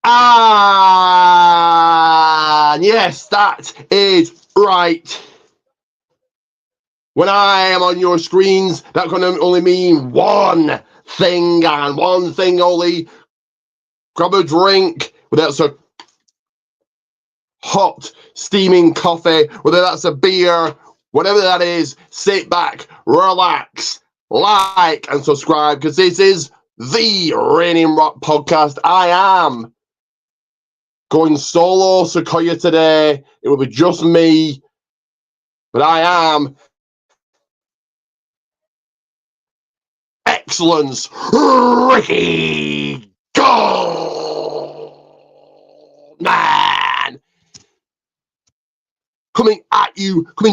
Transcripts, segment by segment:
And yes, that is right. When I am on your screens, that can only mean one thing and one thing only. Grab a drink, whether that's a hot, steaming coffee, whether that's a beer, whatever that is, sit back, relax, like and subscribe, because this is the Raining Rock Podcast. I am going solo Sequoia today. It will be just me, but I am Excellence Ricky Goldman, coming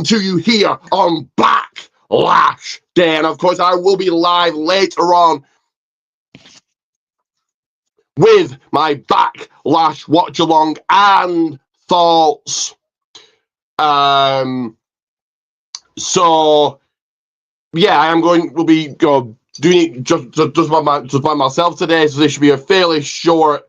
to you here on Backlash Day. And of course, I will be live later on with my Backlash watch along and thoughts. So yeah, we'll be doing it just by myself today. So this should be a fairly short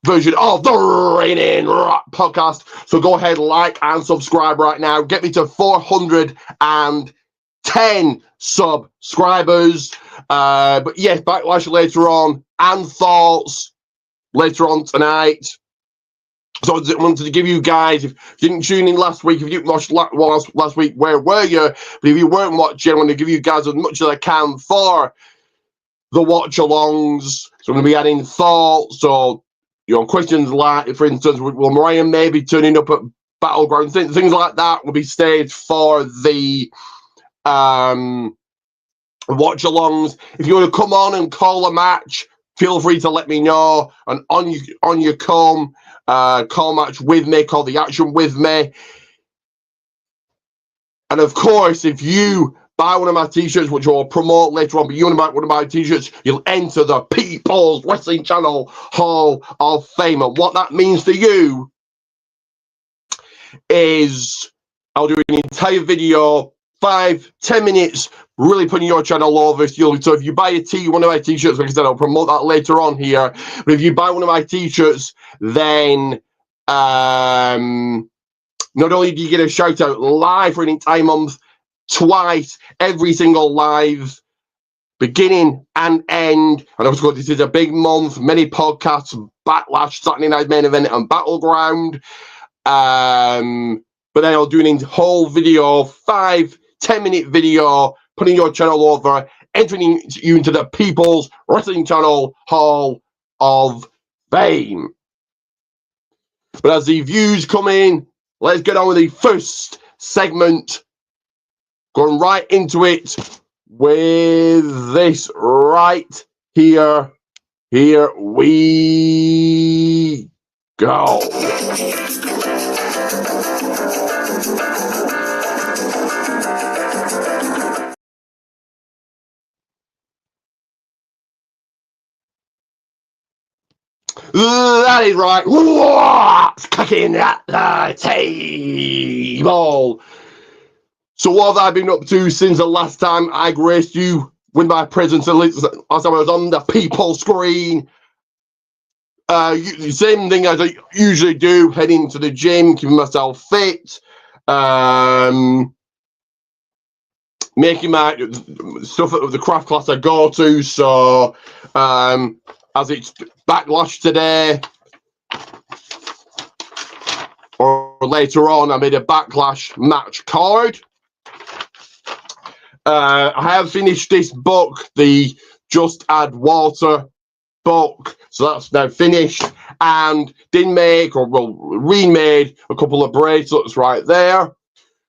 version of the Raining Rock Podcast. So go ahead, like and subscribe right now. Get me to 410 subscribers. But yes, Backlash later on and thoughts later on tonight. So I wanted to give you guys, if you didn't tune in last week, if you didn't watch last week, where were you? But if you weren't watching, I want to give you guys as much as I can for the watch-alongs. So I'm going to be adding thoughts, so questions like, for instance, will Mariah maybe turning up at Battleground? Things like that will be staged for the watch-alongs. If you want to come on and call a match, feel free to let me know. And on your call match with me, call the action with me. And of course, if you buy one of my t-shirts, which I'll promote later on, but you want to buy one of my t-shirts, you'll enter the People's Wrestling Channel Hall of Fame. And what that means to you is I'll do an entire video, 5-10 minutes, really putting your channel over. So if you buy one of my t-shirts, like I said, I'll promote that later on here. But if you buy one of my t-shirts, then not only do you get a shout out live for an entire month, twice every single live, beginning and end. And of course, this is a big month, many podcasts, Backlash, Saturday Night Main Event, and Battleground. But then I'll do a whole video, 5-10 minute video, putting your channel over, entering you into the People's Wrestling Channel Hall of Fame. But as the views come in, let's get on with the first segment. Going right into it with this right here. Here we go. That is right. What's cooking at the table? So what have I been up to since the last time I graced you with my presence? Last time I was on the people screen. Same thing as I usually do, heading to the gym, keeping myself fit, making my stuff at the craft class I go to. So as it's Backlash today, or later on, I made a Backlash match card. I have finished this book, the Just Add Water book, so that's now finished, and remade a couple of bracelets right there.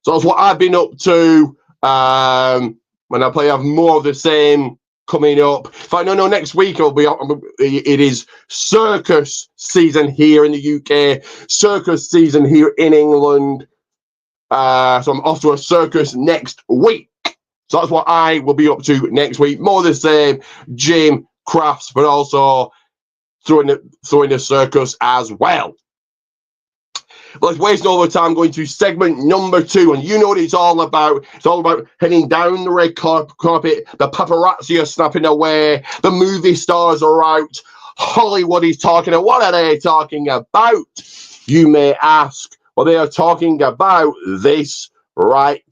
So that's what I've been up to. When I have more of the same coming up. In fact, no, next week it is circus season here in the UK, circus season here in England. So I'm off to a circus next week. So that's what I will be up to next week. More of the same, gym, crafts, but also throwing the circus as well. Let's waste no more time going to segment number 2. And you know what it's all about. It's all about heading down the red carpet. The paparazzi are snapping away. The movie stars are out. Hollywood is talking about. What are they talking about? You may ask. Well, they are talking about this right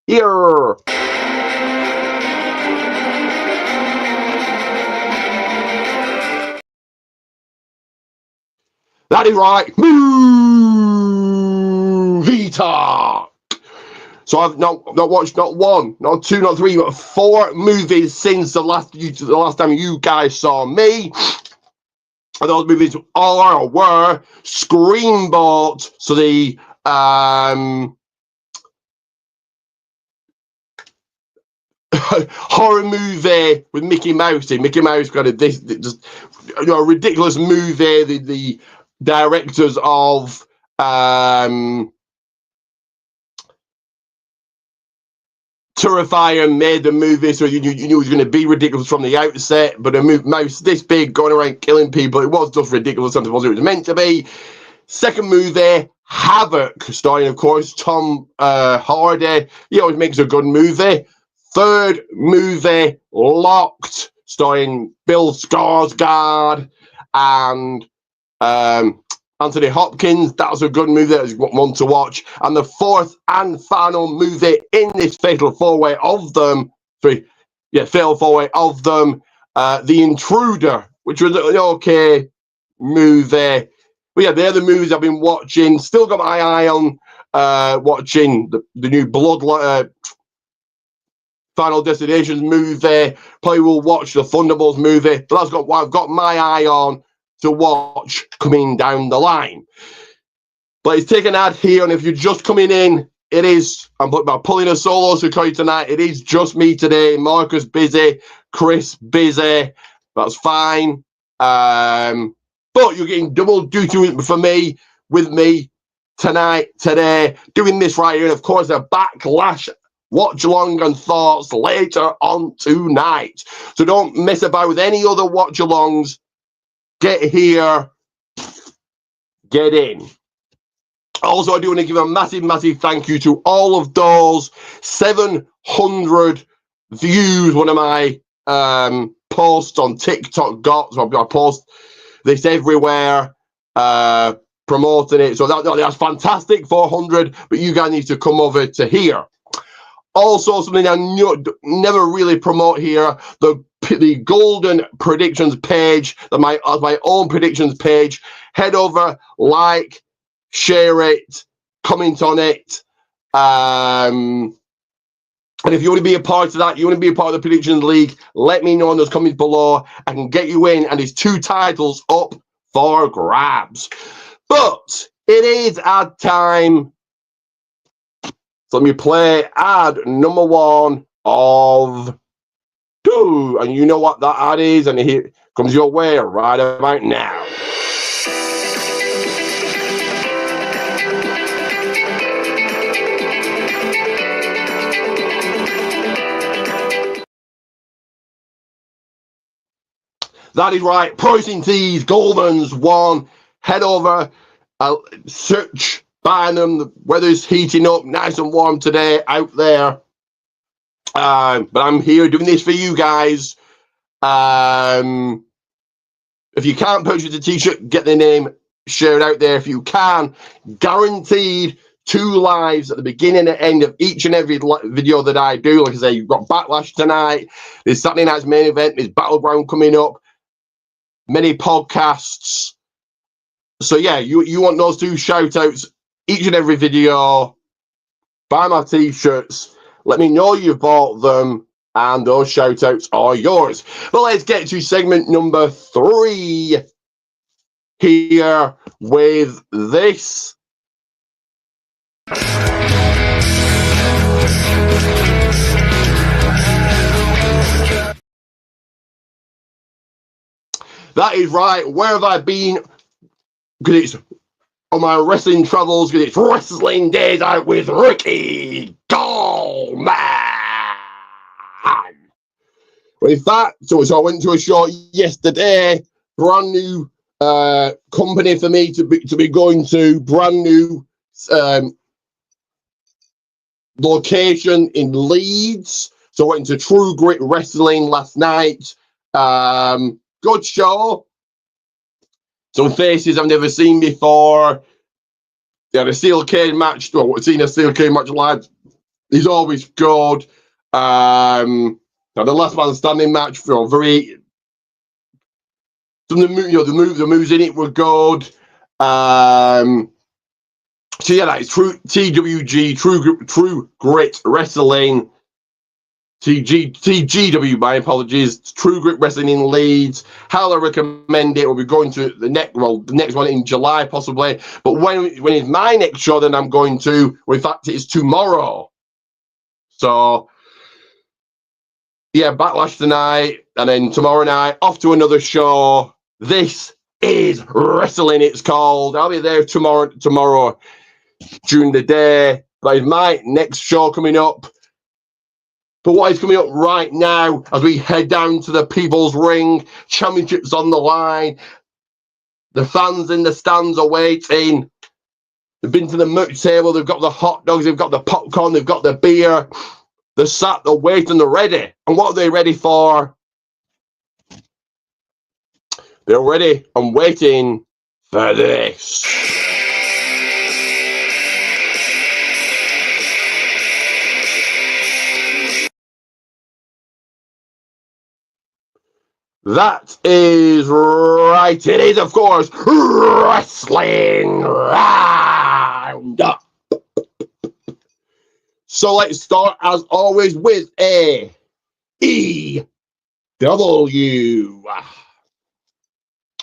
here. That is right. Movie talk. So I've not watched not one, not two, not three, but 4 movies since the last time you guys saw me. And those movies are or were Screenboat, so the horror movie with Mickey Mouse in. Mickey Mouse got this just ridiculous movie. The directors of Terrifier made the movie, so you knew it was going to be ridiculous from the outset. But a mouse this big going around killing people, it was just ridiculous. Something was it was meant to be. Second movie, Havoc, starring, of course, Tom Hardy. He always makes a good movie. Third movie, Locked, starring Bill Skarsgård and Anthony Hopkins. That was a good movie. That was one to watch. And the fourth and final movie in this fatal four-way of them, fatal four-way of them, The Intruder, which was an okay movie. But yeah, they're the movies I've been watching. Still got my eye on watching the new Final Destinations movie. Probably will watch the Thunderbolts movie. But that's what I've got my eye on to watch coming down the line. But it's taken ad here, and if you're just coming in, it is, I'm pulling a solo Sequoia tonight. It is just me today. Marcus busy, Chris busy. That's fine. But you're getting double duty for me, with me tonight, today, doing this right here. And of course, a backlash watch along and thoughts later on tonight. So don't mess about with any other watch alongs. Get here, get in. Also, I do want to give a massive, massive thank you to all of those 700 views one of my posts on TikTok got. So I post this everywhere, promoting it. So that's fantastic, 400, but you guys need to come over to here. Also, something I never really promote here, the Golden Predictions page, my own predictions page. Head over, like, share it, comment on it. And if you want to be a part of that, you want to be a part of the Predictions League, let me know in those comments below. I can get you in, and there's 2 titles up for grabs. But it is ad time. So let me play ad number 1 of 2. And you know what that ad is, and here comes your way right about now. That is right. Pricing tees, Goldman's one. Head over, search, buy them. The weather's heating up, nice and warm today out there. But I'm here doing this for you guys. If you can't purchase a t-shirt, get the name shared out there if you can. Guaranteed 2 lives at the beginning and end of each and every video that I do. Like I say, you've got Backlash tonight. There's Saturday night's main event. There's Battleground coming up. Many podcasts. So yeah, you want those 2 shout outs each and every video. Buy my t-shirts. Let me know you bought them, and those shout outs are yours. But let's get to segment number 3 here with this. That is right. Where have I been? Because it's on my wrestling travels, because it's Wrestling Days Out with Ricky Goldman. With that, so I went to a show yesterday. Brand new company for me to be going to. Brand new location in Leeds. So I went to True Grit Wrestling last night. Good show. Some faces I've never seen before. They had a steel cage match. Well, seen a steel cage match live. He's always good. Now the last man standing match for very. Some of the moves in it were good. So yeah, that is true TWG, True Grit Wrestling. TGW, my apologies. True Grit Wrestling in Leeds. How I recommend it. We'll be going to the next one in July possibly. But when is my next show? Then I'm going to. Well, in fact, it's tomorrow. So yeah, Backlash tonight, and then tomorrow night off to another show. This is wrestling. It's called. I'll be there tomorrow during the day. That is my next show coming up. But what is coming up right now as we head down to the People's Ring, championships on the line, the fans in the stands are waiting. They've been to the merch table, they've got the hot dogs, they've got the popcorn, they've got the beer. They're sat, they're waiting, they're ready. And what are they ready for? They're ready and waiting for this. That is right. It is, of course, Wrestling Roundup. So let's start, as always, with a EW.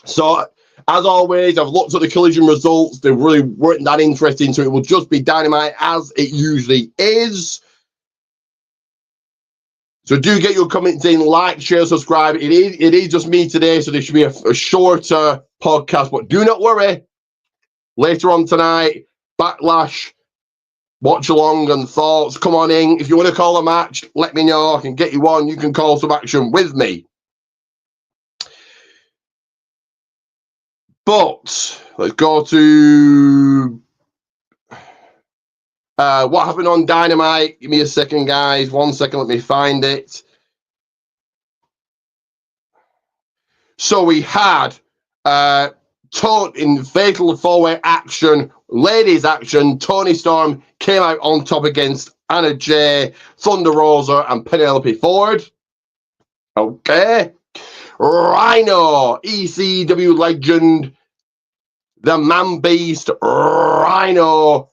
So, as always, I've looked at the Collision results. They really weren't that interesting, so it will just be Dynamite as it usually is. So do get your comments in, like, share, subscribe. It is just me today, so this should be a shorter podcast. But do not worry. Later on tonight, Backlash, watch along and thoughts. Come on in. If you want to call a match, let me know. I can get you on. You can call some action with me. But let's go to what happened on Dynamite. Give me a second, guys. 1 second. Let me find it. So we had in fatal four-way action, ladies action, Toni Storm came out on top against Anna Jay, Thunder Rosa, and Penelope Ford. Okay. Rhino, ECW legend, the man beast, Rhino,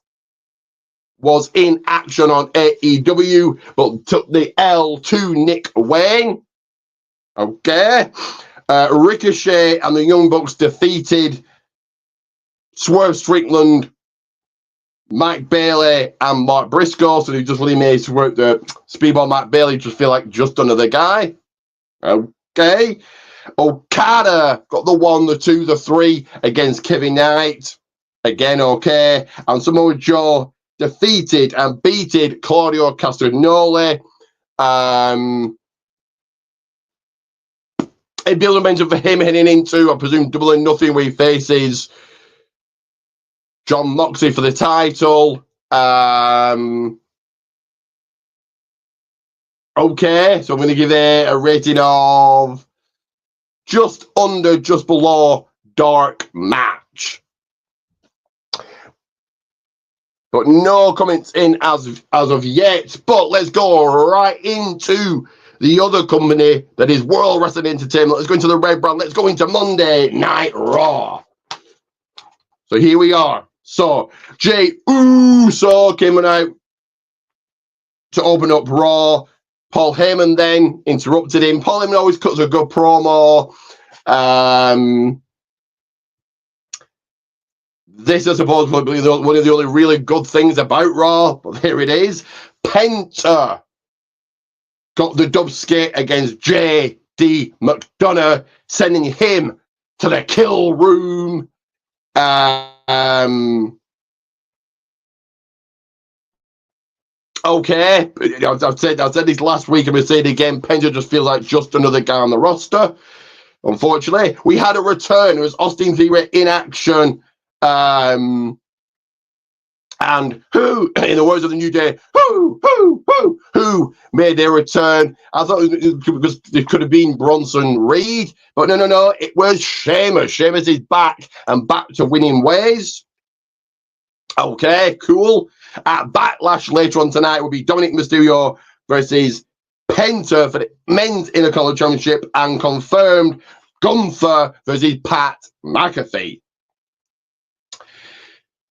was in action on AEW, but took the L to Nick Wayne. Okay. Ricochet and the Young Bucks defeated Swerve Strickland, Mike Bailey, and Mark Briscoe. So they just really made Speedball Mike Bailey just feel like just another guy. Okay. Okada got the 1, the 2, the 3 against Kevin Knight. Again, okay. And Samoa Joe defeated and beated Claudio Castagnoli. A build momentum for him heading into, I presume, Double or Nothing, where he faces John Moxley for the title. Okay, so I'm going to give it a rating of just below dark match. But no comments in as of yet. But let's go right into the other company that is World Wrestling Entertainment. Let's go into the red brand. Let's go into Monday Night Raw. So here we are. So Jey Uso came out to open up Raw. Paul Heyman then interrupted him. Paul Heyman always cuts a good promo. This is supposedly one of the only really good things about Raw, but here it is. Penta got the dub skate against J.D. McDonough, sending him to the kill room. Okay, I've said this last week, I'm going to say it again. Penta just feels like just another guy on the roster. Unfortunately, we had a return. It was Austin Theory in action And who, in the words of the New Day, who made their return? I thought it could have been Bronson Reed, but no, it was Sheamus. Sheamus is back and back to winning ways. Okay, cool. At Backlash later on tonight will be Dominic Mysterio versus Penta for the Men's Intercontinental Championship, and confirmed Gunther versus Pat McAfee.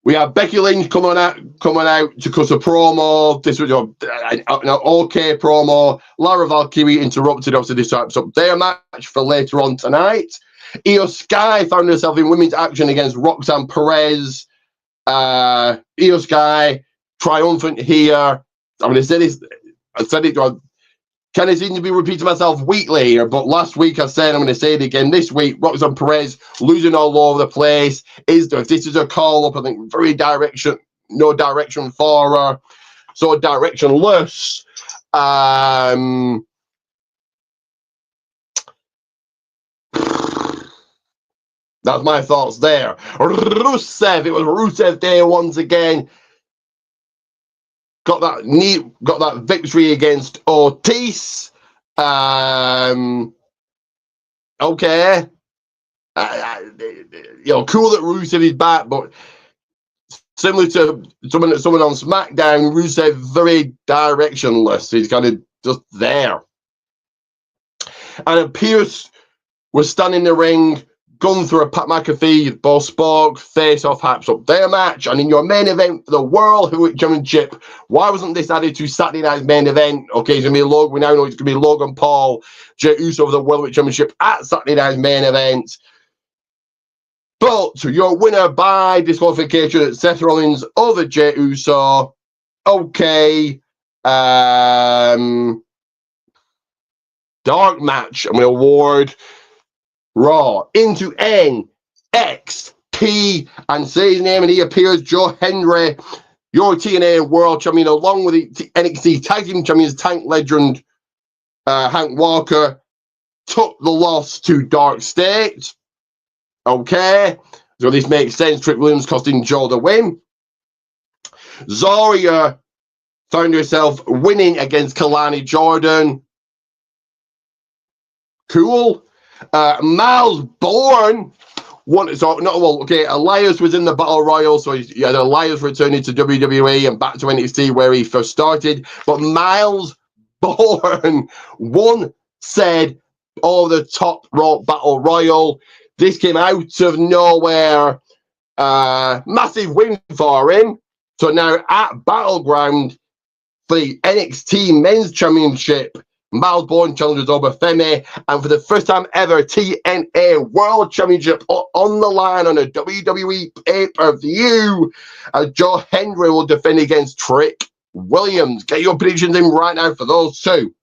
We have Becky Lynch coming out to cut a promo. This was an okay promo. Lara Valkyrie interrupted. Obviously, this types up their match for later on tonight. Io Sky found herself in women's action against Roxanne Perez. Io Sky triumphant here. I'm going to say this. I said it. Kind of seem to be repeating myself weekly here, but last week I said I'm going to say it again this week. Roxanne Perez losing all over the place. If this is a call up, I think no direction for her, so directionless. That's my thoughts there. Rusev, it was Rusev Day once again. Got that victory against Ortiz. Okay. Cool that Rusev is back, but similar to someone on SmackDown, Rusev very directionless. He's kind of just there. And Pierce was standing in the ring. Gunther and Pat McAfee both spoke. Face-off hypes up their match. And in your main event for the World Heavyweight Championship, why wasn't this added to Saturday night's main event? Okay, it's going to be Logan. We now know it's going to be Logan Paul, Jey Uso for the World Heavyweight Championship at Saturday night's main event. But your winner by disqualification, Seth Rollins over Jey Uso. Okay. Dark match. I'm going to award Raw into NXT and say his name, and he appears. Joe Hendry, your TNA World Champion, along with the NXT Tag Team Champions Tank Legend Hank Walker, took the loss to Dark State. Okay, so this makes sense. Trick Williams costing Joe the win. Zarya found herself winning against Kalani Jordan. Cool. Miles Bourne Elias was in the Battle Royal, so you had Elias returning to WWE and back to NXT where he first started. But Miles Bourne won said the top rope Battle Royal. This came out of nowhere. Massive win for him. So now at Battleground for the NXT Men's Championship, Miles Bourne challenges over Femi, and for the first time ever, TNA World Championship on the line on a WWE pay-per-view. Joe Hendry will defend against Trick Williams. Get your predictions in right now for those two.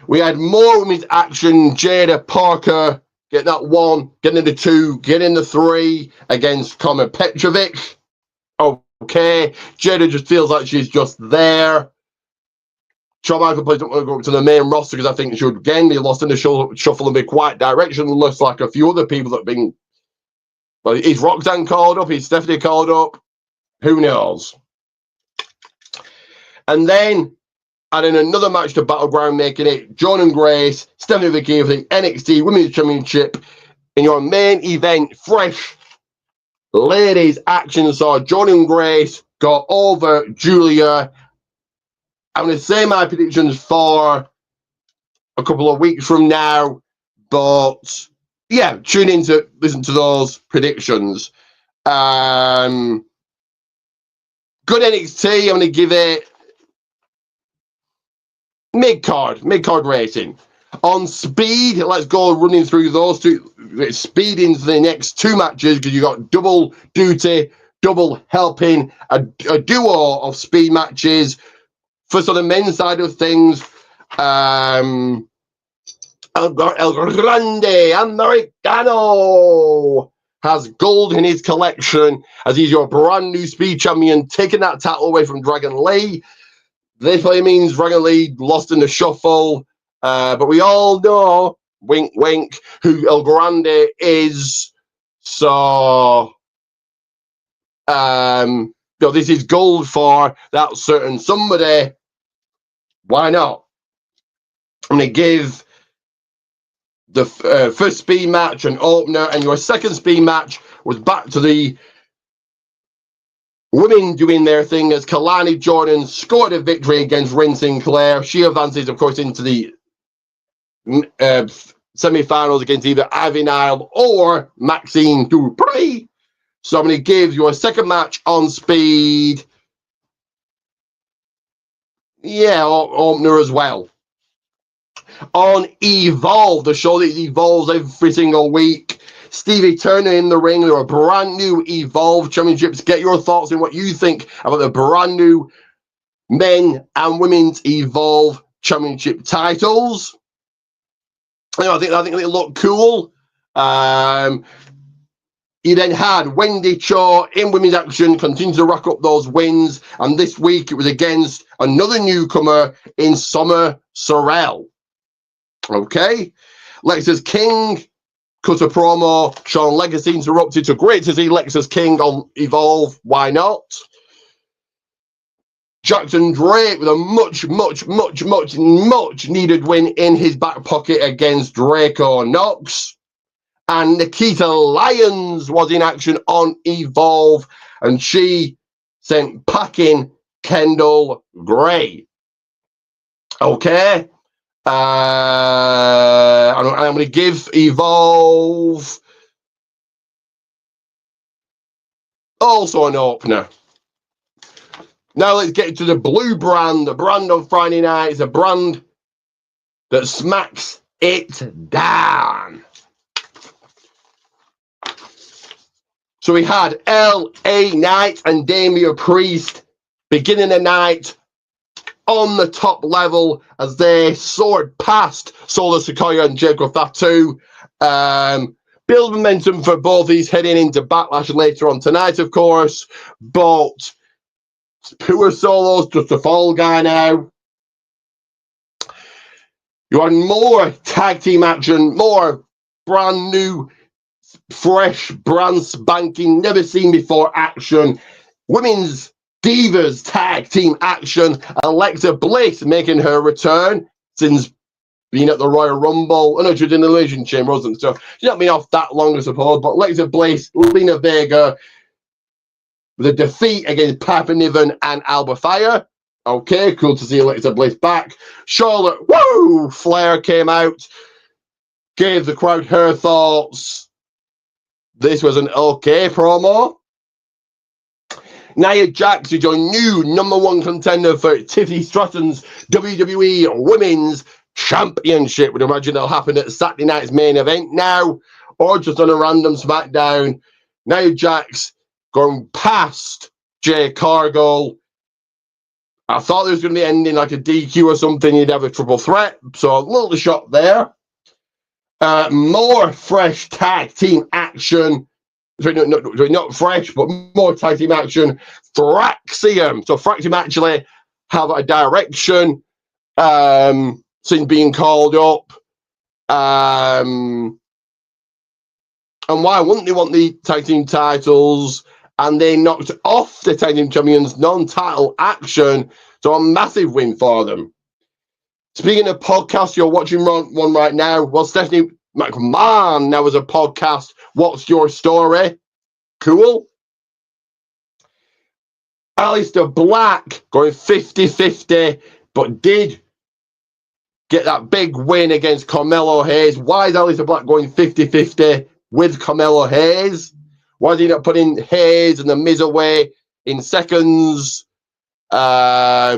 We had more women's action. Jada Parker getting that one, getting the two, getting the three against Carmen Petrovic. Okay, Jada just feels like she's just there. Shawn Michaels plays don't want to go up to the main roster because I think she would again be lost in the shuffle and be quite directionless like a few other people that have been. Well, is Roxanne called up? Is Stephanie called up? Who knows? And then adding another match to Battleground, making it Jordynne Grace, Stephanie McGee for the NXT Women's Championship in your main event. Fresh ladies action. So Jordynne Grace got over Julia. I'm going to say my predictions for a couple of weeks from now, but yeah, tune in to listen to those predictions. Good NXT. I'm going to give it mid-card rating. On speed, let's go running through those two. Speed into the next two matches because you got double duty, double helping, a duo of speed matches. For the men's side of things, El Grande Americano has gold in his collection as he's your brand new speed champion, taking that title away from Dragon Lee. This probably means Dragon Lee lost in the shuffle. But we all know, wink, wink, who El Grande is. So, this is gold for that certain somebody. Why not? I'm going to give the first speed match an opener, and your second speed match was back to the women doing their thing as Kalani Jordan scored a victory against Rin Sinclair. She advances, of course, into the semi-finals against either Ivy Nile or Maxine Dupree. So I'm going to give your second match on speed. Yeah, opener as well. On Evolve, the show that evolves every single week. Stevie Turner in the ring. There are brand new Evolve championships. Get your thoughts on what you think about the brand new men and women's Evolve championship titles. I think they look cool. You then had Wendy Cho in women's action, continues to rack up those wins. And this week it was against another newcomer in Summer Sorrell. Okay. Lexus King cut a promo. Sean Legacy interrupted. So great to see Lexus King on Evolve. Why not? Jackson Drake with a much needed win in his back pocket against Draco Knox. And Nikita Lyons was in action on Evolve, and she sent packing Kendall Gray. Okay. I'm going to give Evolve also an opener. Now let's get to the blue brand. The brand on Friday night is a brand that smacks it down. So we had L.A. Knight and Damian Priest beginning the night on the top level as they soared past Solo Sikoa and Jacob Fatu. Build momentum for both these heading into Backlash later on tonight, of course. But poor Solo's just a fall guy now. You had more tag team action, more brand new, fresh, brand spanking, never seen before action. Women's Divas tag team action. Alexa Bliss making her return since being at the Royal Rumble. I know she was in the Elimination Chamber, wasn't so she's not been off that long, I suppose. But Alexa Bliss, Lena Vega, with a defeat against Piper Niven and Alba Fire. Okay, cool to see Alexa Bliss back. Charlotte, woo! Flair came out, gave the crowd her thoughts. This was an okay promo. Nia Jax is your new #1 contender for Tiffany Stratton's WWE Women's Championship. Would imagine it'll happen at Saturday night's main event now, or just on a random SmackDown. Nia Jax going past Jay Cargill. I thought there was going to be ending like a DQ or something. You'd have a triple threat. So a little shot there. More fresh tag team action. Sorry, not fresh, but more tag team action. Thraxium. So Thraxium actually have a direction since being called up. And why wouldn't they want the tag team titles? And they knocked off the tag team champions non-title action. So a massive win for them. Speaking of podcasts, you're watching one right now. Well, Stephanie McMahon now has a podcast. What's your story? Cool. Aleister Black going 50-50, but did get that big win against Carmelo Hayes. Why is Aleister Black going 50-50 with Carmelo Hayes? Why is he not putting Hayes and the Miz away in seconds? But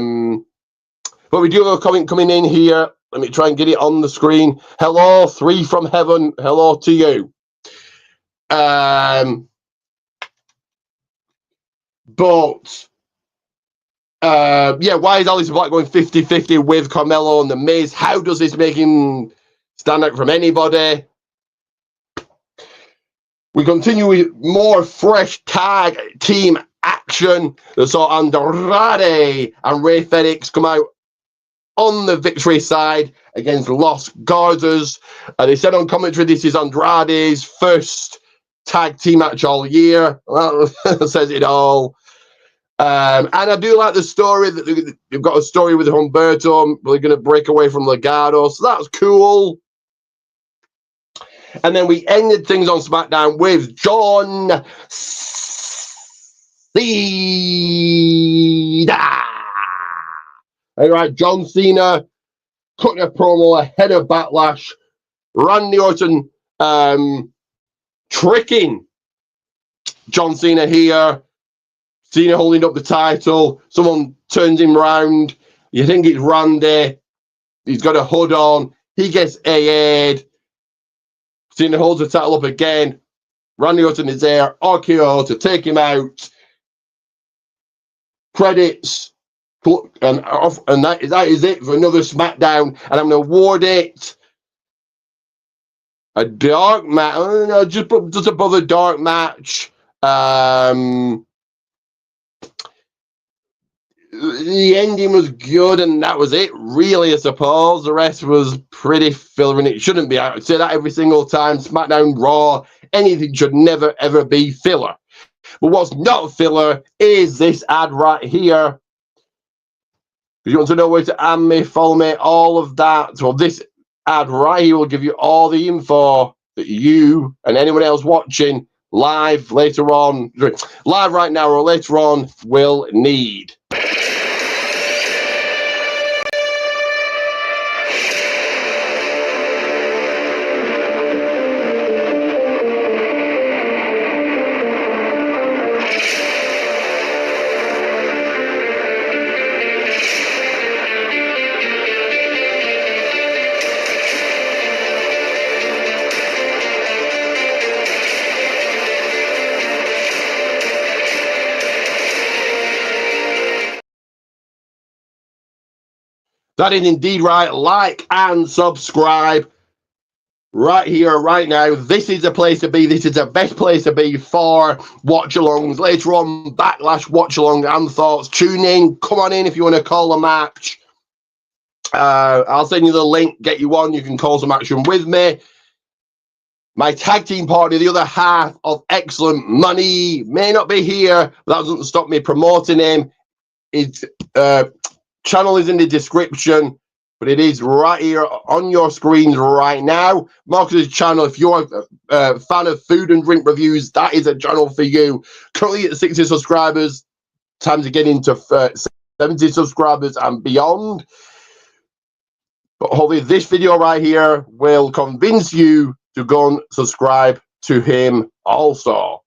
we do have a comment coming in here. Let me try and get it on the screen. Hello, 3 from heaven. Hello to you. But why is Aleister Black going 50-50 with Carmelo and the Miz? How does this make him stand out from anybody? We continue with more fresh tag team action. So Andrade and Rey Fenix come out on the victory side against Los Gardas. They said on commentary this is Andrade's first tag team match all year. That says it all. And I do like the story that they've got a story with Humberto. We're going to break away from Legado, so that's cool. And then we ended things on SmackDown with John Cena. All right, John Cena cutting a promo ahead of Backlash. Randy Orton tricking John Cena here. Cena holding up the title. Someone turns him round. You think it's Randy. He's got a hood on. He gets AA'd. Cena holds the title up again. Randy Orton is there. RKO to take him out. Credits. And that is it for another SmackDown. And I'm going to award it a dark match. Just above a dark match. The ending was good, and that was it, really, I suppose. The rest was pretty filler, and it shouldn't be. I say that every single time. SmackDown, Raw, anything should never, ever be filler. But what's not filler is this ad right here. If you want to know where to add me, follow me, all of that. Well, this ad right here will give you all the info that you and anyone else watching live later on, live right now or later on, will need. That is indeed right. Like and subscribe right here, right now. This is the place to be. This is the best place to be for watch-alongs. Later on, Backlash watch-along and thoughts. Tune in. Come on in if you want to call a match. I'll send you the link. Get you on. You can call some action with me. My tag team partner, the other half of Excellent Money, may not be here, but that doesn't stop me promoting him. It's channel is in the description, but it is right here on your screens right now. Marcus's channel, if you're a fan of food and drink reviews, that is a channel for you. Currently at 60 subscribers, time to get into 70 subscribers and beyond. But hopefully this video right here will convince you to go and subscribe to him also.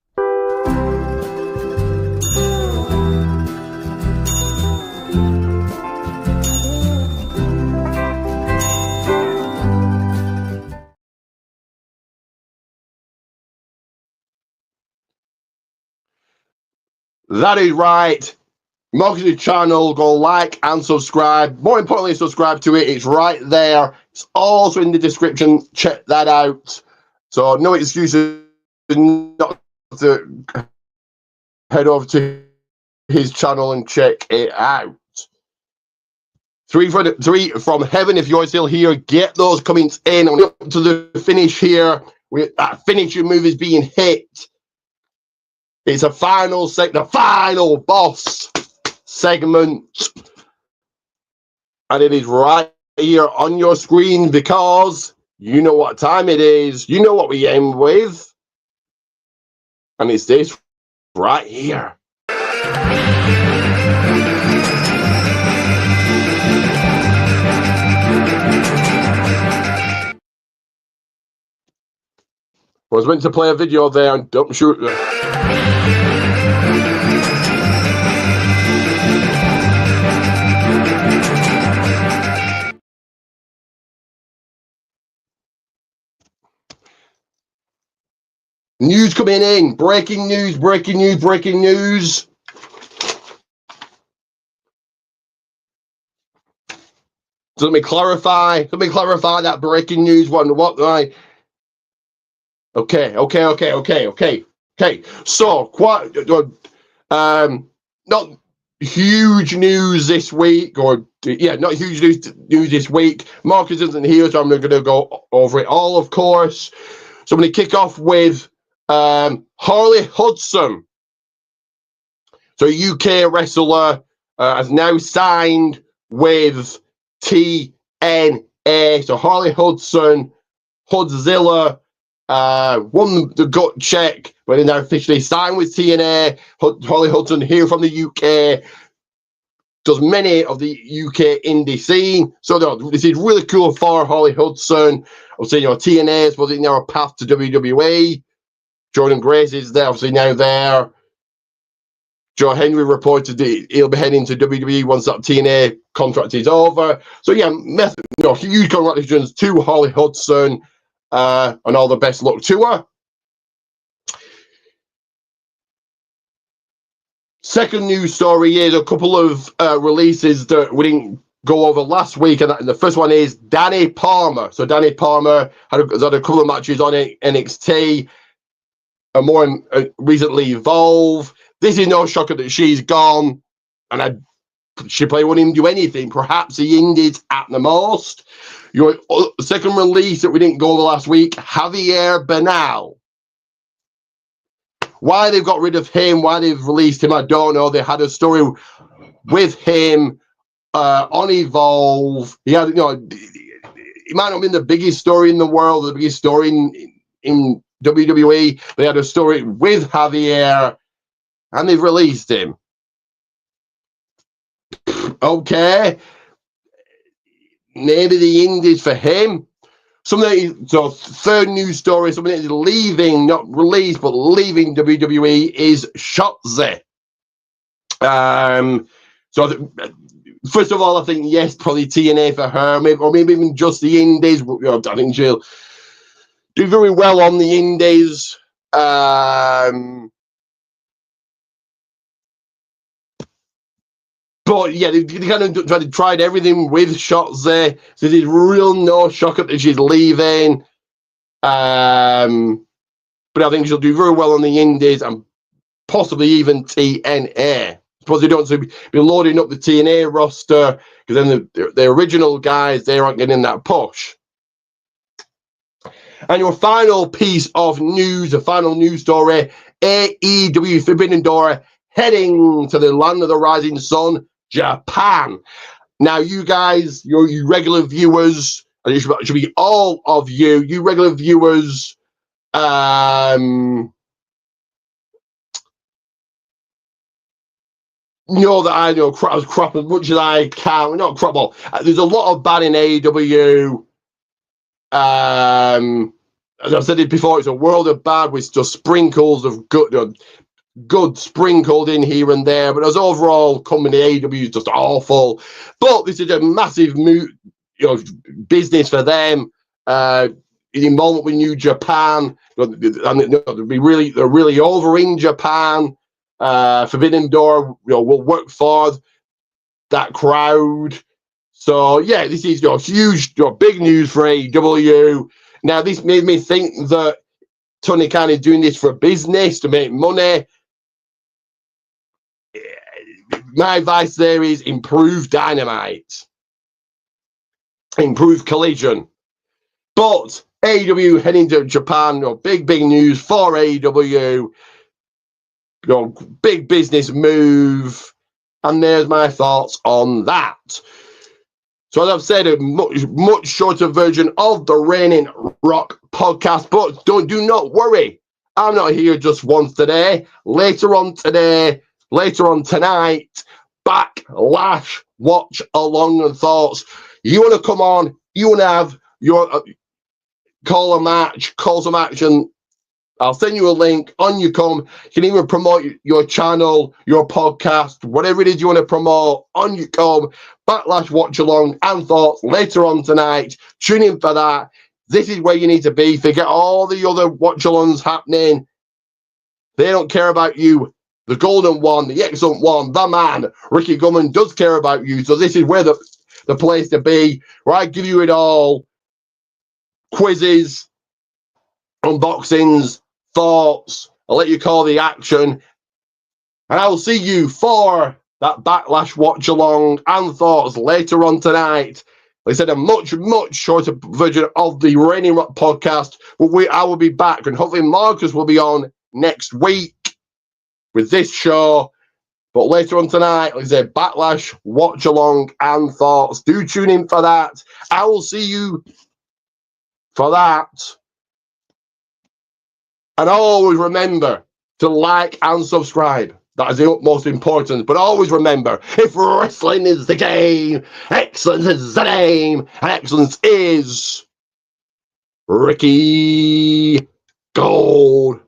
That is right. Marcus's channel, go like and subscribe. More importantly, subscribe to it. It's right there. It's also in the description. Check that out. So no excuses not to head over to his channel and check it out. Three from heaven. If you're still here, get those comments in. And up to the finish here. That finishing move is being hit. It's a the final boss segment. And it is right here on your screen because you know what time it is. You know what we end with. And it's this right here. I was meant to play a video there and don't shoot. News coming in. Breaking news, breaking news, breaking news. So let me clarify that breaking news one. What I Okay. So, not huge news this week, not huge news this week. Marcus isn't here, so I'm going to go over it all, of course. So I'm going to kick off with Harley Hudson, so UK wrestler, has now signed with TNA. So Harley Hudson, Hudzilla, won the gut check, but they're now officially signed with TNA. Harley Hudson here from the UK, does many of the UK indie scene. So this is really cool for Harley Hudson. I'll say, TNA is obviously now a path to WWE. Jordan Grace is there, obviously now there. Joe Henry reported that he'll be heading to WWE once that TNA contract is over. So yeah, huge congratulations to Harley Hudson, and all the best luck to her. Second news story is a couple of releases that we didn't go over last week, and the first one is Danny Palmer. So Danny Palmer has had a couple of matches on NXT, and more recently Evolve. This is no shocker that she's gone, and she probably wouldn't do anything. Perhaps the indies at the most. Your second release that we didn't go over last week, Javier Bernal. Why they've got rid of him, why they've released him, I don't know. They had a story with him on Evolve. He had, it might not have been the biggest story in the world, the biggest story in WWE. They had a story with Javier, and they've released him. Okay, maybe the indies for him. So third news story, something that is leaving, not released, but leaving WWE is Shotzi. So first of all, I think, yes, probably TNA for her, or maybe even just the indies. I think she'll do very well on the indies. But yeah, they kind of tried everything with Shotzi. So there's real no shocker that she's leaving. But I think she'll do very well on the indies and possibly even TNA. I suppose they don't be loading up the TNA roster, because then the original guys, they aren't getting that push. And your final piece of news, the final news story, AEW Forbidden Door heading to the land of the rising sun, Japan. Now, you guys, you regular viewers, and it should be all of you regular viewers, know that I know crap as much as I can. Not crap, well, there's a lot of bad in AEW. As I've said it before, it's a world of bad with just sprinkles of good sprinkled in here and there, but as overall company, AEW is just awful. But this is a massive business for them. Involvement with New Japan, and they're really over in Japan. Forbidden Door, will work for that crowd. So yeah, this is huge, big news for AEW. Now, this made me think that Tony Khan is doing this for business, to make money. My advice there is improve Dynamite, improve Collision. But AEW heading to Japan, big news for AEW. Big business move. And there's my thoughts on that. So as I've said, a much shorter version of the Reigning Rock podcast, but do not worry. I'm not here just once today. Later on tonight, Backlash Watch Along and Thoughts. You want to come on, you want to have your calls of action. I'll send you a link. On you come. You can even promote your channel, your podcast, whatever it is you want to promote. On you come. Backlash Watch Along and Thoughts later on tonight. Tune in for that. This is where you need to be. Forget all the other watch alongs happening. They don't care about you. The golden one, the excellent one, the man, Ricky Goldman, does care about you. So this is where the place to be, where I give you it all. Quizzes, unboxings, thoughts. I'll let you call the action. And I will see you for that Backlash Watch Along and Thoughts later on tonight. Like I said, a much, much shorter version of the Raining Rock podcast. But I will be back, and hopefully Marcus will be on next week with this show. But later on tonight, like I said, Backlash, watch along, and thoughts. Do tune in for that. I will see you for that. And always remember to like and subscribe. That is the utmost importance. But always remember, if wrestling is the game, excellence is the name, and excellence is Ricky Goldman.